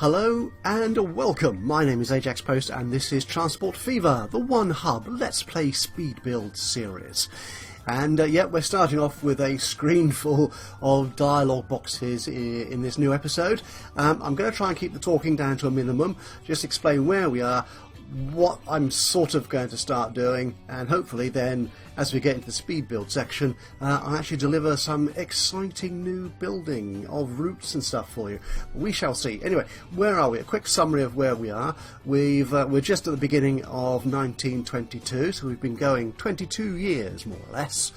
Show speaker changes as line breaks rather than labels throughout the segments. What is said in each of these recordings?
Hello and welcome. My name is Ajaxpost and this is Transport Fever, the One Hub Let's Play Speed Build series. And yeah, we're starting off with a screen full of dialogue boxes in this new episode. I'm going to try and keep the talking down to a minimum, just explain where we are, what I'm sort of going to start doing, and hopefully then as we get into the speed build section I'll actually deliver some exciting new building of routes and stuff for you. We shall see. Anyway, where are we? A quick summary of where we are. We're just at the beginning of 1922, so we've been going 22 years more or less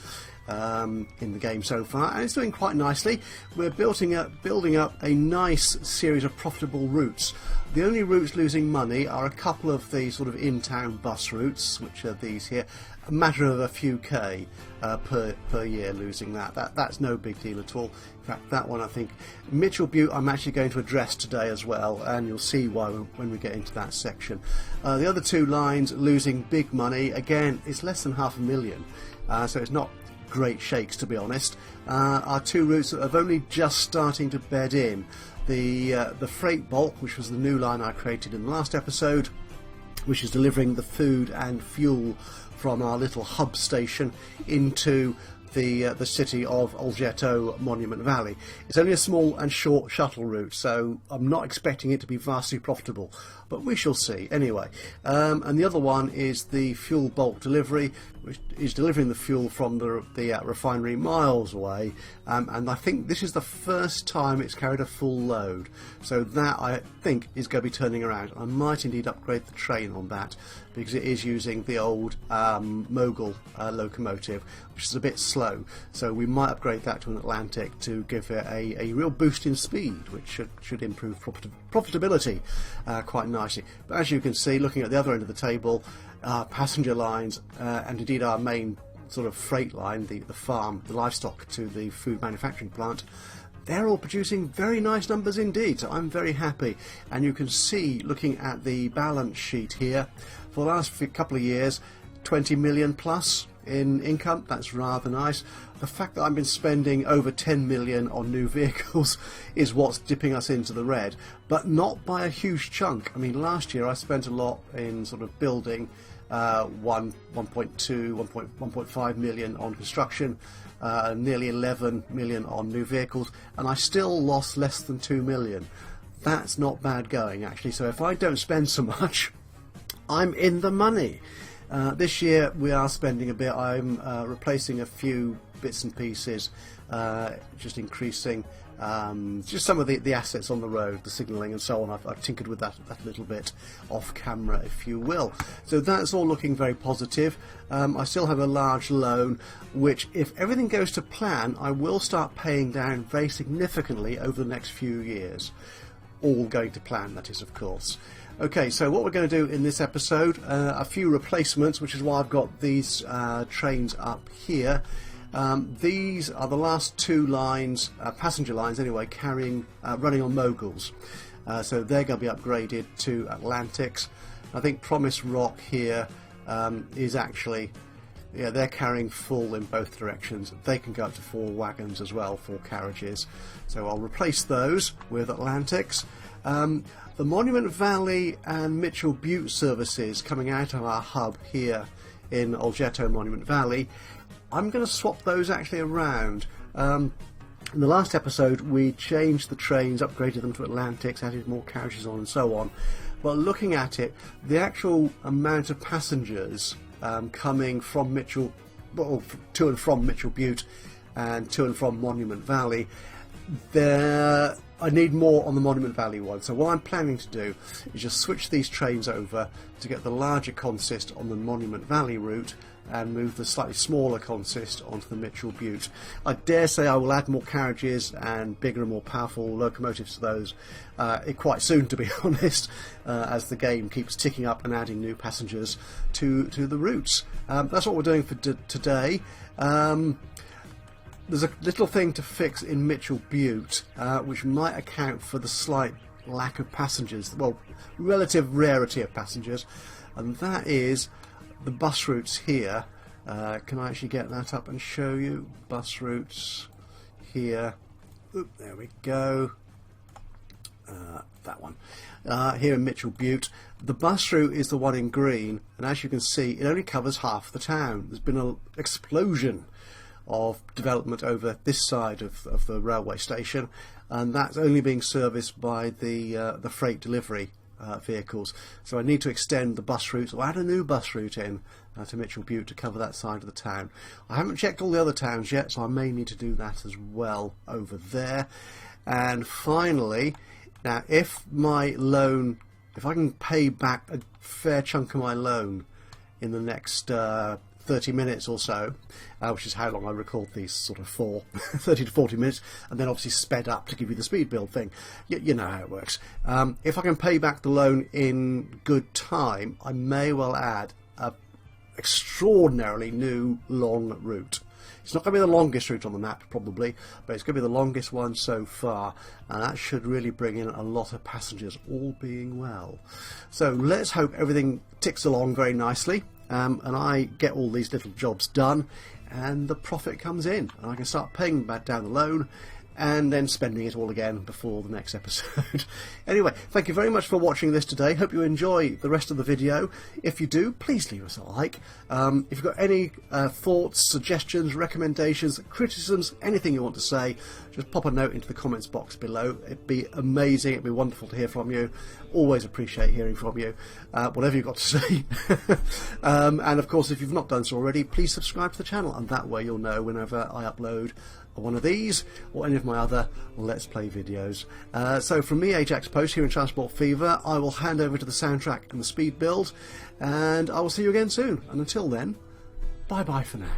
in the game so far, and it's doing quite nicely. We're building up a nice series of profitable routes. The only routes losing money are a couple of the sort of in-town bus routes, which are these here. A matter of a few K per year losing that. That's no big deal at all. In fact, that one I think Mitchell Butte I'm actually going to address today as well, and you'll see why when we get into that section. The other two lines losing big money. Again, it's less than $500,000, so it's not great shakes, to be honest. Our two routes that have only just starting to bed in. The freight bulk, which was the new line I created in the last episode, which is delivering the food and fuel from our little hub station into the city of Algetto Monument Valley. It's only a small and short shuttle route, so I'm not expecting it to be vastly profitable, but we shall see. Anyway, and the other one is the fuel bulk delivery, which is delivering the fuel from the refinery miles away, and I think this is the first time it's carried a full load, so that I think is going to be turning around. I might indeed upgrade the train on that, because it is using the old Mogul locomotive, which is a bit slow, so we might upgrade that to an Atlantic to give it a real boost in speed, which should improve profitability quite nicely. But as you can see, looking at the other end of the table, passenger lines and indeed our main sort of freight line, the farm, the livestock to the food manufacturing plant, they're all producing very nice numbers indeed, so I'm very happy. And you can see, looking at the balance sheet here, for the last couple of years, 20 million plus in income. That's rather nice. The fact that I've been spending over 10 million on new vehicles is what's dipping us into the red, but not by a huge chunk. I mean, last year I spent a lot in sort of building, 1.2, 1.5 million on construction, nearly 11 million on new vehicles, and I still lost less than 2 million. That's not bad going, actually. So if I don't spend so much, I'm in the money. This year we are spending a bit. I'm replacing a few bits and pieces, just increasing just some of the assets on the road, the signalling and so on. I've tinkered with that a little bit off camera, if you will. So that's all looking very positive. I still have a large loan, which, if everything goes to plan, I will start paying down very significantly over the next few years. All going to plan, that is, of course. Okay, so what we're going to do in this episode, a few replacements, which is why I've got these trains up here. These are the last two lines, passenger lines anyway, running on Moguls. So they're going to be upgraded to Atlantics. I think Promise Rock here is actually, yeah, they're carrying full in both directions. They can go up to 4 wagons as well, 4 carriages. So I'll replace those with Atlantics. The Monument Valley and Mitchell Butte services coming out of our hub here in Algetto Monument Valley, I'm going to swap those actually around. In the last episode we changed the trains, upgraded them to Atlantics, added more carriages on and so on. But looking at it, the actual amount of passengers coming from Mitchell, well, to and from Mitchell Butte and to and from Monument Valley, I need more on the Monument Valley one. So what I'm planning to do is just switch these trains over to get the larger consist on the Monument Valley route and move the slightly smaller consist onto the Mitchell Butte. I dare say I will add more carriages and bigger and more powerful locomotives to those quite soon, to be honest, as the game keeps ticking up and adding new passengers to the routes. That's what we're doing for today. There's a little thing to fix in Mitchell Butte, which might account for the slight lack of passengers, well, relative rarity of passengers, and that is the bus routes here. Can I actually get that up and show you? Bus routes here. Oop, there we go. that one, here in Mitchell Butte. The bus route is the one in green, and as you can see, it only covers half the town. There's been an explosion of development over this side of the railway station, and that's only being serviced by the freight delivery vehicles. So I need to extend the bus route, or add a new bus route in to Mitchell Butte to cover that side of the town. I haven't checked all the other towns yet, so I may need to do that as well over there. And finally, now if my loan, if I can pay back a fair chunk of my loan in the next 30 minutes or so, which is how long I record these sort of for, 30 to 40 minutes, and then obviously sped up to give you the speed build thing. You know how it works. If I can pay back the loan in good time, I may well add a extraordinarily new long route. It's not going to be the longest route on the map probably, but it's going to be the longest one so far, and that should really bring in a lot of passengers, all being well. So let's hope everything ticks along very nicely, and I get all these little jobs done, and the profit comes in, and I can start paying back down the loan and then spending it all again before the next episode. Anyway, thank you very much for watching this today. Hope you enjoy the rest of the video. If you do, please leave us a like. If you've got any thoughts, suggestions, recommendations, criticisms, anything you want to say, just pop a note into the comments box below. It'd be amazing, it'd be wonderful to hear from you. Always appreciate hearing from you, whatever you've got to say. And of course, if you've not done so already, please subscribe to the channel, and that way you'll know whenever I upload one of these or any of my other Let's Play videos. So from me, Ajaxpost, here in Transport Fever, I will hand over to the soundtrack and the speed build, and I will see you again soon. And until then, bye bye for now.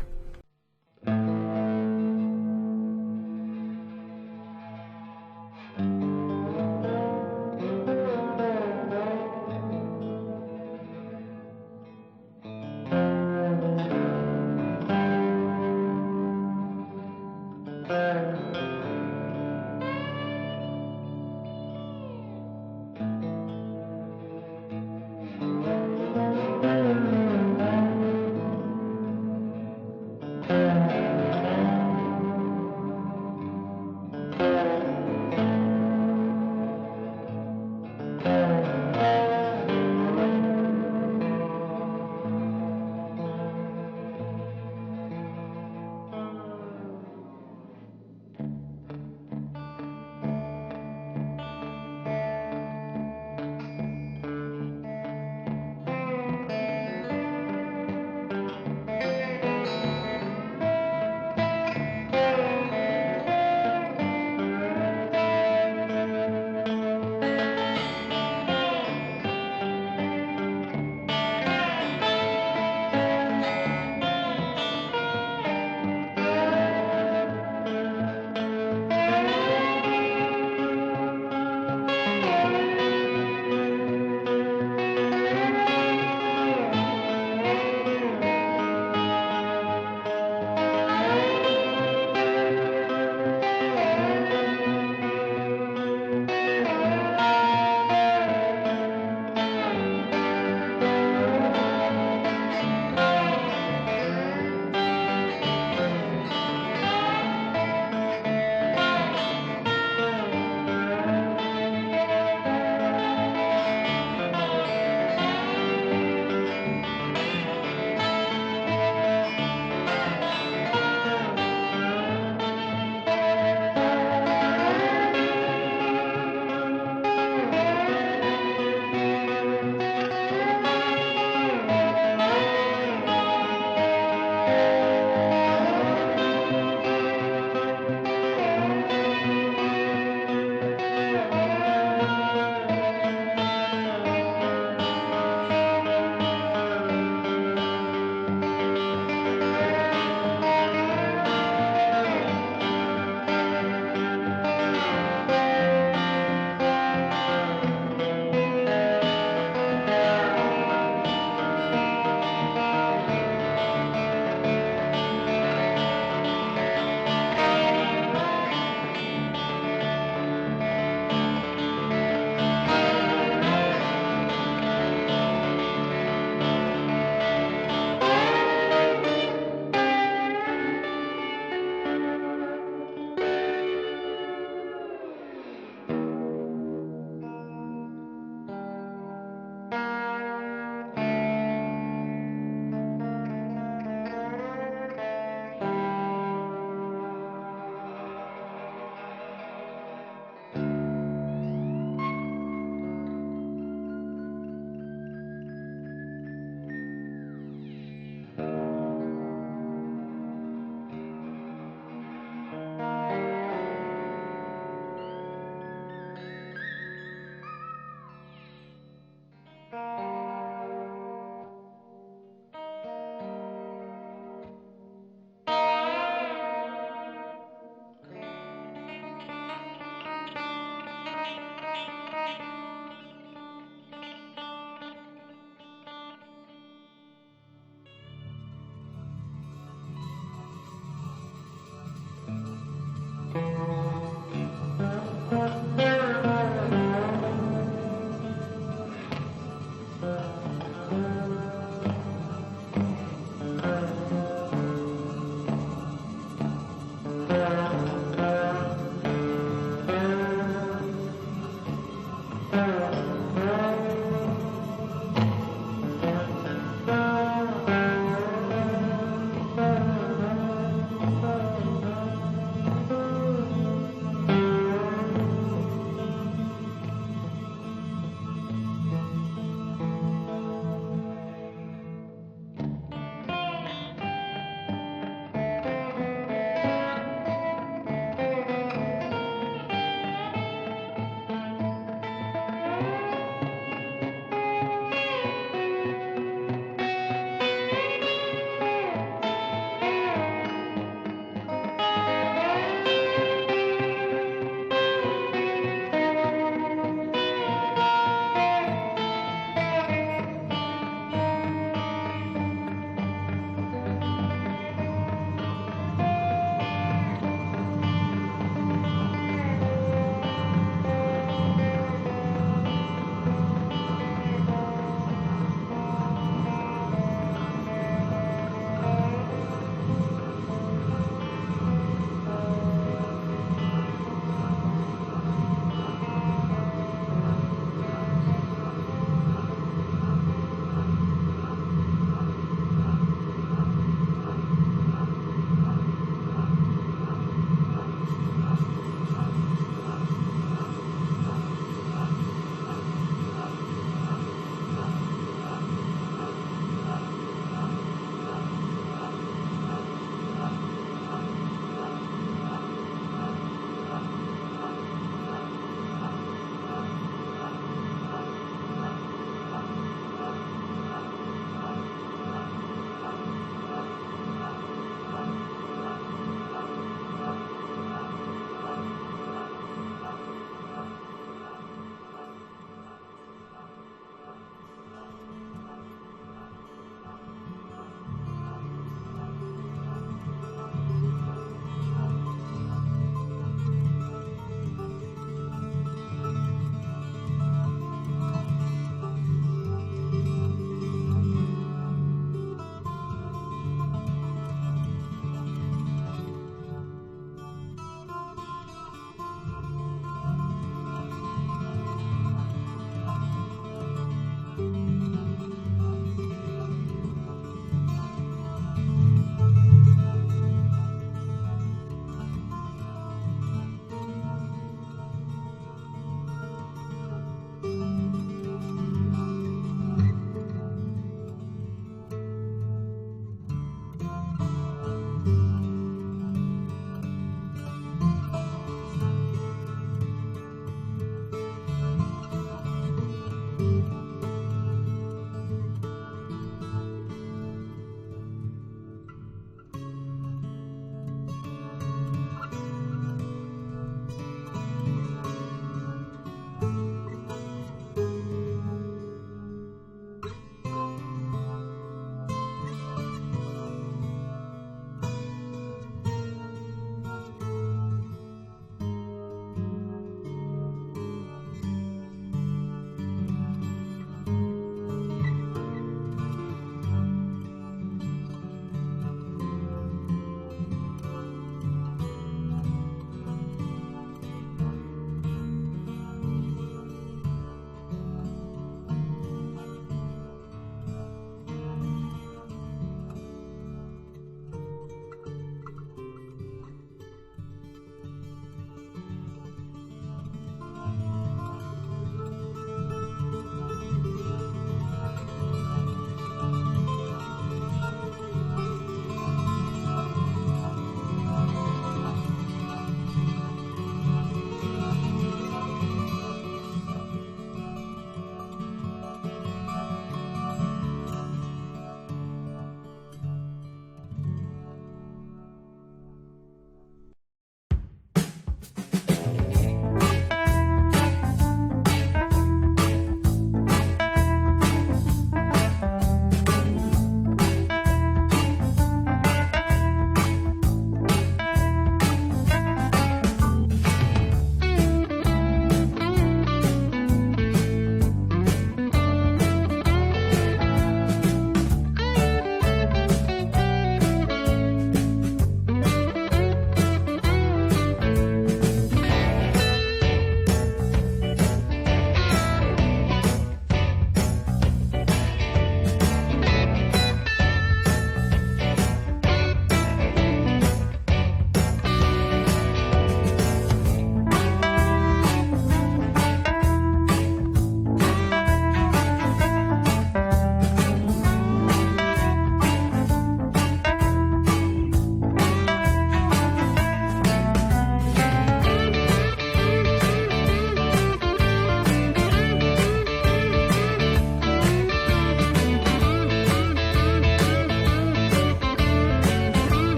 you.